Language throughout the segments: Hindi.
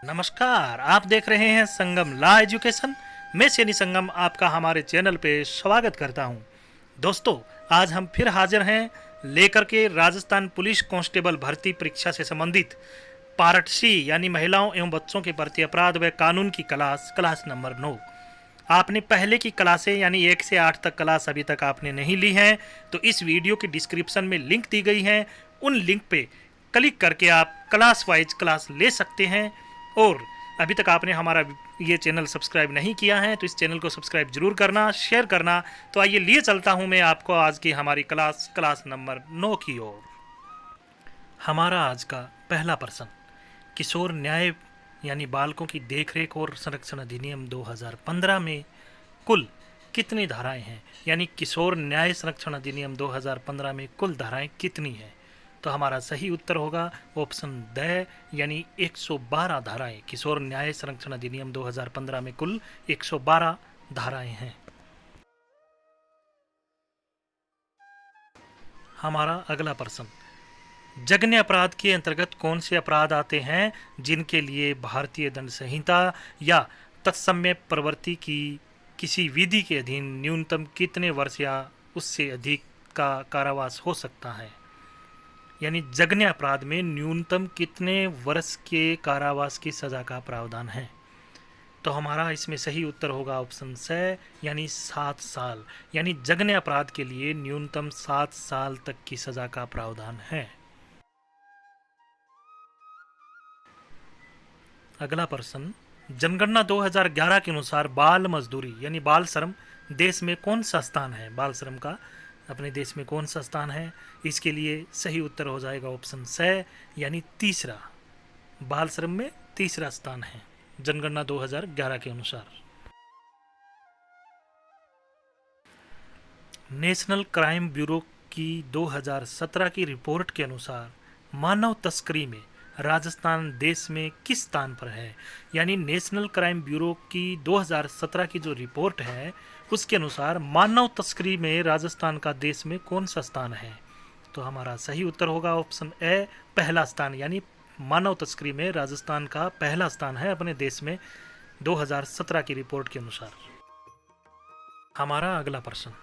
नमस्कार, आप देख रहे हैं संगम लॉ एजुकेशन। मैं सैनी संगम आपका हमारे चैनल पे स्वागत करता हूं। दोस्तों, आज हम फिर हाजिर हैं लेकर के राजस्थान पुलिस कांस्टेबल भर्ती परीक्षा से संबंधित पार्ट सी यानी महिलाओं एवं बच्चों के प्रति अपराध व कानून की क्लास नंबर 9। आपने पहले की क्लासें यानी 1 से 8 तक क्लास अभी तक आपने नहीं ली हैं तो इस वीडियो की डिस्क्रिप्शन में लिंक दी गई है। उन लिंक पे क्लिक करके आप क्लास वाइज क्लास ले सकते हैं। और अभी तक आपने हमारा ये चैनल सब्सक्राइब नहीं किया है तो इस चैनल को सब्सक्राइब जरूर करना, शेयर करना। तो आइए लिए चलता हूँ मैं आपको आज की हमारी क्लास नंबर 9 की ओर। हमारा आज का पहला प्रश्न, किशोर न्याय यानी बालकों की देखरेख और संरक्षण अधिनियम 2015 में कुल कितनी धाराएं हैं? यानी किशोर न्याय संरक्षण अधिनियम 2015 में कुल धाराएं कितनी हैं? तो हमारा सही उत्तर होगा ऑप्शन द यानी 112 धाराएं। किशोर न्याय संरक्षण अधिनियम 2015 में कुल 112 धाराएं हैं। हमारा अगला प्रश्न, जघन्य अपराध के अंतर्गत कौन से अपराध आते हैं जिनके लिए भारतीय दंड संहिता या तत्समय प्रवृत्ति की किसी विधि के अधीन न्यूनतम कितने वर्ष या उससे अधिक का कारावास हो सकता है? यानी जघन्य अपराध में न्यूनतम कितने वर्ष के कारावास की सजा का प्रावधान है? तो हमारा इसमें सही उत्तर होगा ऑप्शन स यानी 7 साल। यानी जघन्य अपराध के लिए न्यूनतम 7 साल तक की सजा का प्रावधान है। अगला प्रश्न, जनगणना 2011 के अनुसार बाल मजदूरी यानी बाल श्रम देश में कौन सा स्थान है? बाल श्रम का अपने देश में कौन सा स्थान है? इसके लिए सही उत्तर हो जाएगा ऑप्शन स यानी तीसरा। बाल श्रम में तीसरा स्थान है जनगणना 2011 के अनुसार। नेशनल क्राइम ब्यूरो की 2017 की रिपोर्ट के अनुसार मानव तस्करी में राजस्थान देश में किस स्थान पर है? यानी नेशनल क्राइम ब्यूरो की 2017 की जो रिपोर्ट है उसके अनुसार मानव तस्करी में राजस्थान का देश में कौन सा स्थान है? तो हमारा सही उत्तर होगा ऑप्शन ए पहला स्थान। यानी मानव तस्करी में राजस्थान का पहला स्थान है अपने देश में 2017 की रिपोर्ट के अनुसार। हमारा अगला प्रश्न,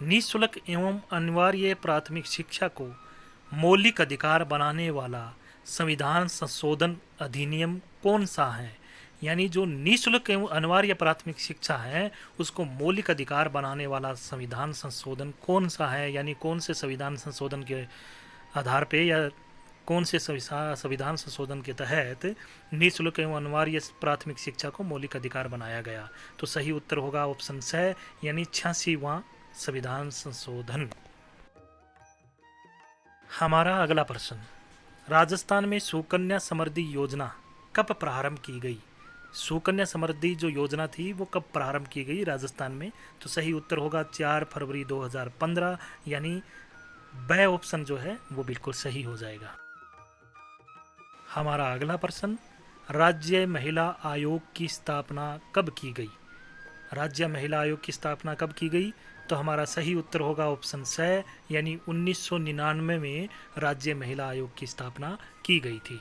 निःशुल्क एवं अनिवार्य प्राथमिक शिक्षा को मौलिक अधिकार बनाने वाला संविधान संशोधन अधिनियम कौन सा है? यानी जो निःशुल्क एवं अनिवार्य प्राथमिक शिक्षा है उसको मौलिक अधिकार बनाने वाला संविधान संशोधन कौन सा है? यानी कौन से संविधान संशोधन के आधार पे या कौन से संविधान संशोधन के तहत निःशुल्क एवं अनिवार्य प्राथमिक शिक्षा को मौलिक अधिकार बनाया गया? तो सही उत्तर होगा ऑप्शन स यानी 86वां संविधान संशोधन। हमारा अगला प्रश्न, राजस्थान में सुकन्या समृद्धि योजना कब प्रारंभ की गई? सुकन्या समृद्धि जो योजना थी वो कब प्रारंभ की गई राजस्थान में? तो सही उत्तर होगा 4 फरवरी 2015 यानी ब ऑप्शन जो है वो बिल्कुल सही हो जाएगा। हमारा अगला प्रश्न, राज्य महिला आयोग की स्थापना कब की गई? राज्य महिला आयोग की स्थापना कब की गई? तो हमारा सही उत्तर होगा ऑप्शन स यानी 1999 में राज्य महिला आयोग की स्थापना की गई थी।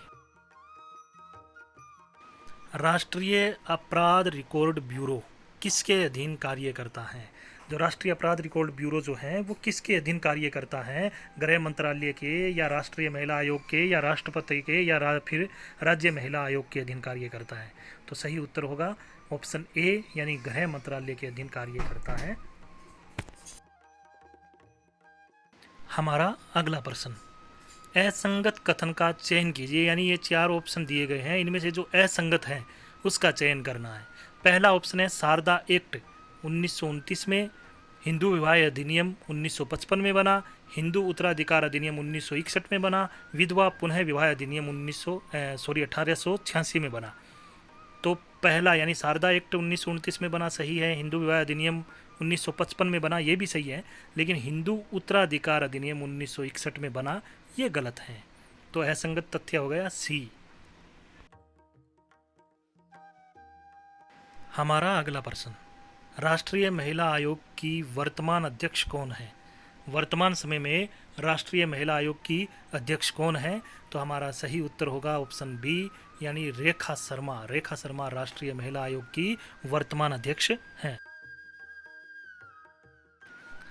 राष्ट्रीय अपराध रिकॉर्ड ब्यूरो किसके अधीन कार्य करता है? जो राष्ट्रीय अपराध रिकॉर्ड ब्यूरो जो है वो किसके अधीन कार्य करता है? गृह मंत्रालय के या राष्ट्रीय महिला आयोग के या राष्ट्रपति के या फिर राज्य महिला आयोग के अधीन कार्य करता है? तो सही उत्तर होगा ऑप्शन ए यानी गृह मंत्रालय के अधीन कार्य करता है। हमारा अगला प्रश्न, असंगत कथन का चयन कीजिए। यानी ये 4 ऑप्शन दिए गए हैं, इनमें से जो असंगत है उसका चयन करना है। पहला ऑप्शन है शारदा एक्ट 1929 में, हिंदू विवाह अधिनियम 1955 में बना, हिंदू उत्तराधिकार अधिनियम 1961 में बना, विधवा पुनः विवाह अधिनियम 1886 में बना। तो पहला यानी शारदा एक्ट 1929 में बना सही है, हिंदू विवाह अधिनियम 1955 में बना ये भी सही है, लेकिन हिंदू उत्तराधिकार अधिनियम 1961 में बना ये गलत है। तो असंगत तथ्य हो गया सी। हमारा अगला प्रश्न, राष्ट्रीय महिला आयोग की वर्तमान अध्यक्ष कौन है? वर्तमान समय में राष्ट्रीय महिला आयोग की अध्यक्ष कौन है? तो हमारा सही उत्तर होगा ऑप्शन बी, यानी रेखा शर्मा। रेखा शर्मा राष्ट्रीय महिला आयोग की वर्तमान अध्यक्ष हैं।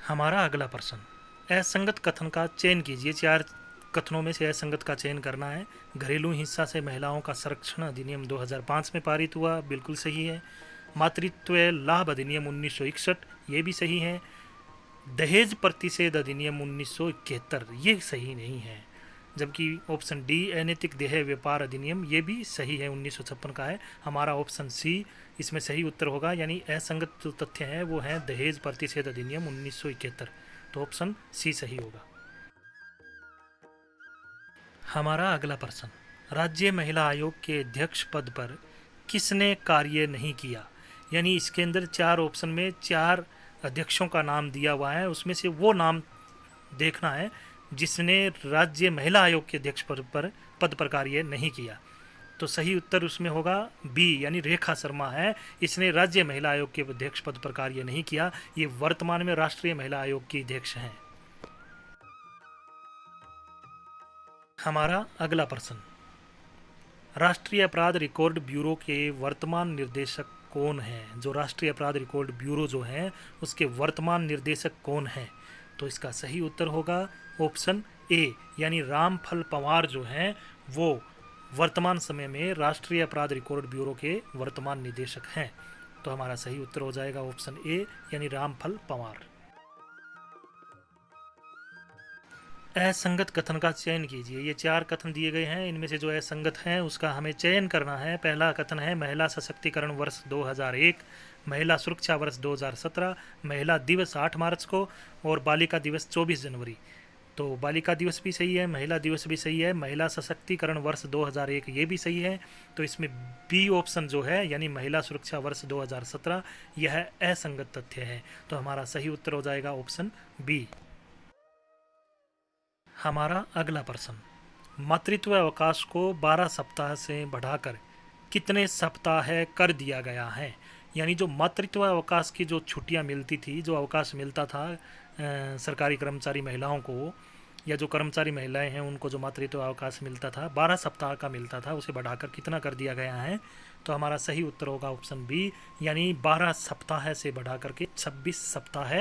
हमारा अगला प्रश्न, असंगत कथन का चयन कीजिए। 4 कथनों में से असंगत का चयन करना है। घरेलू हिंसा से महिलाओं का संरक्षण अधिनियम 2005 में पारित हुआ, बिल्कुल सही है। मातृत्व लाभ अधिनियम 1961, ये भी सही है। दहेज प्रतिषेध अधिनियम 1971, ये सही नहीं है। जबकि ऑप्शन डी अनैतिक देह व्यापार अधिनियम, ये भी सही है, 1956 का है। हमारा ऑप्शन सी इसमें सही उत्तर होगा, यानी असंगत जो तथ्य है वो है दहेज प्रतिषेध अधिनियम 1971, तो ऑप्शन सी सही होगा। हमारा अगला प्रश्न, राज्य महिला आयोग के अध्यक्ष पद पर किसने कार्य नहीं किया? यानी इसके अंदर 4 ऑप्शन में 4 अध्यक्षों का नाम दिया हुआ है, उसमें से वो नाम देखना है जिसने राज्य महिला आयोग के अध्यक्ष पद पर कार्य नहीं किया। तो सही उत्तर उसमें होगा बी, यानी रेखा शर्मा है। इसने राज्य महिला आयोग के अध्यक्ष पद पर कार्य नहीं किया। ये वर्तमान में राष्ट्रीय महिला आयोग की अध्यक्ष हैं। हमारा अगला प्रश्न, राष्ट्रीय अपराध रिकॉर्ड ब्यूरो के वर्तमान निर्देशक कौन हैं? जो राष्ट्रीय अपराध रिकॉर्ड ब्यूरो जो है उसके वर्तमान निर्देशक कौन हैं? तो इसका सही उत्तर होगा ऑप्शन ए, यानी रामफल पंवार जो हैं वो वर्तमान समय में राष्ट्रीय अपराध रिकॉर्ड ब्यूरो के वर्तमान निदेशक हैं। तो हमारा सही उत्तर हो जाएगा ऑप्शन ए, यानी रामफल पंवार। असंगत कथन का चयन कीजिए। ये 4 कथन दिए गए हैं, इनमें से जो असंगत हैं उसका हमें चयन करना है। पहला कथन है महिला सशक्तिकरण वर्ष 2001, महिला सुरक्षा वर्ष 2017, महिला दिवस 8 मार्च को और बालिका दिवस 24 जनवरी। तो बालिका दिवस भी सही है, महिला दिवस भी सही है, महिला सशक्तिकरण वर्ष 2001 ये भी सही है। तो इसमें बी ऑप्शन जो है, यानी महिला सुरक्षा वर्ष 2017, यह असंगत तथ्य है। तो हमारा सही उत्तर हो जाएगा ऑप्शन बी। हमारा अगला प्रश्न, मातृत्व अवकाश को 12 सप्ताह से बढ़ाकर कितने सप्ताह कर दिया गया है? यानी जो मातृत्व अवकाश की जो छुट्टियां मिलती थी, जो अवकाश मिलता था सरकारी कर्मचारी महिलाओं को, या जो कर्मचारी महिलाएं हैं उनको जो मातृत्व अवकाश मिलता था 12 सप्ताह का मिलता था, उसे बढ़ाकर कितना कर दिया गया है? तो हमारा सही उत्तर होगा ऑप्शन बी, यानी 12 सप्ताह से बढ़ाकर के 26 सप्ताह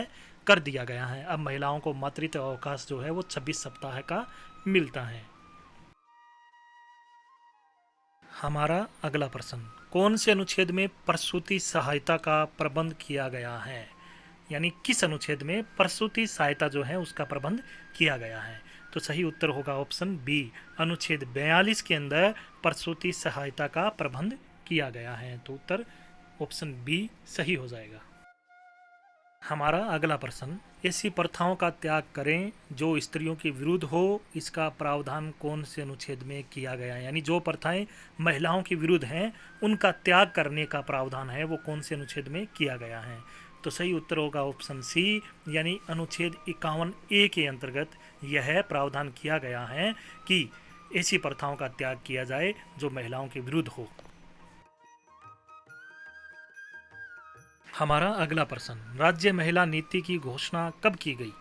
कर दिया गया है। अब महिलाओं को मातृत्व अवकाश जो है वो 26 सप्ताह का मिलता है। हमारा अगला प्रश्न, कौन से अनुच्छेद में प्रसूति सहायता का प्रबंध किया गया है? यानी किस अनुच्छेद में प्रसूति सहायता जो है उसका प्रबंध किया गया है? तो सही उत्तर होगा ऑप्शन बी, अनुच्छेद 42 के अंदर प्रसूति सहायता का प्रबंध किया गया है। तो उत्तर ऑप्शन बी सही हो जाएगा। हमारा अगला प्रश्न, ऐसी प्रथाओं का त्याग करें जो स्त्रियों के विरुद्ध हो, इसका प्रावधान कौन से अनुच्छेद में किया गया है? यानी जो प्रथाएं महिलाओं के विरुद्ध हैं उनका त्याग करने का प्रावधान है वो कौन से अनुच्छेद में किया गया है? तो सही उत्तर होगा ऑप्शन सी, यानी अनुच्छेद 51A के अंतर्गत यह प्रावधान किया गया है कि ऐसी प्रथाओं का त्याग किया जाए जो महिलाओं के विरुद्ध हो। हमारा अगला प्रश्न, राज्य महिला नीति की घोषणा कब की गई?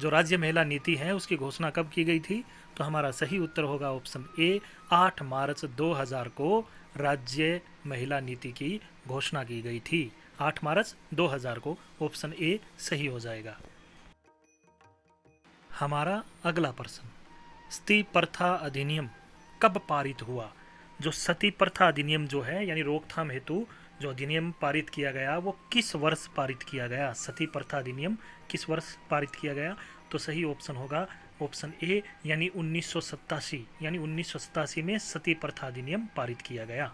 जो राज्य महिला नीति है उसकी घोषणा कब की गई थी? तो हमारा सही उत्तर होगा ऑप्शन ए, 8 मार्च 2000 को राज्य महिला नीति की घोषणा की गई थी। 8 मार्च 2000 को ऑप्शन ए सही हो जाएगा। हमारा अगला प्रश्न, सती प्रथा अधिनियम कब पारित हुआ? जो सती प्रथा अधिनियम जो है यानी रोकथाम हेतु जो अधिनियम पारित किया गया वो किस वर्ष पारित किया गया? सती प्रथा अधिनियम किस वर्ष पारित किया गया? तो सही ऑप्शन होगा ऑप्शन ए, यानी 1987, यानी 1987 में सती प्रथा अधिनियम पारित किया गया।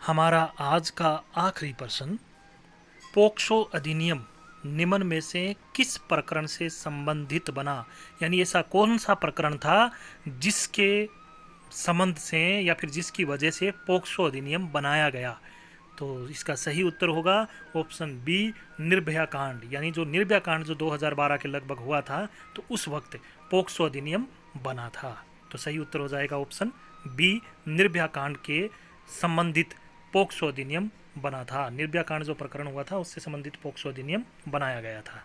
हमारा आज का आखिरी प्रश्न, पोक्सो अधिनियम निम्न में से किस प्रकरण से संबंधित बना? यानी ऐसा कौन सा प्रकरण था जिसके संबंध से या फिर जिसकी वजह से पोक्सो अधिनियम बनाया गया? तो इसका सही उत्तर होगा ऑप्शन बी, निर्भया कांड। यानी जो निर्भया कांड जो 2012 के लगभग हुआ था तो उस वक्त पोक्सो अधिनियम बना था। तो सही उत्तर हो जाएगा ऑप्शन बी, निर्भया कांड के संबंधित पोक्सो अधिनियम बना था। निर्भया कांड जो प्रकरण हुआ था उससे संबंधित पोक्सो अधिनियम बनाया गया था।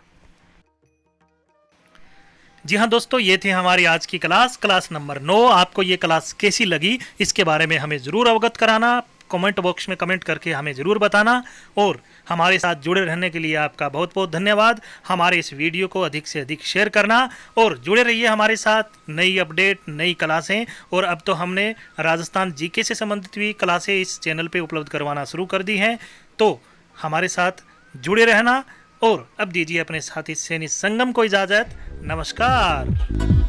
जी हाँ दोस्तों, ये थी हमारी आज की क्लास नंबर 9। आपको ये क्लास कैसी लगी इसके बारे में हमें ज़रूर अवगत कराना, कमेंट बॉक्स में कमेंट करके हमें ज़रूर बताना। और हमारे साथ जुड़े रहने के लिए आपका बहुत बहुत धन्यवाद। हमारे इस वीडियो को अधिक से अधिक शेयर करना और जुड़े रहिए हमारे साथ। नई अपडेट, नई क्लासें, और अब तो हमने राजस्थान जीके से संबंधित भी क्लासें इस चैनल पे उपलब्ध करवाना शुरू कर दी हैं। तो हमारे साथ जुड़े रहना। और अब दीजिए अपने साथी सैनी संगम को इजाज़त। नमस्कार।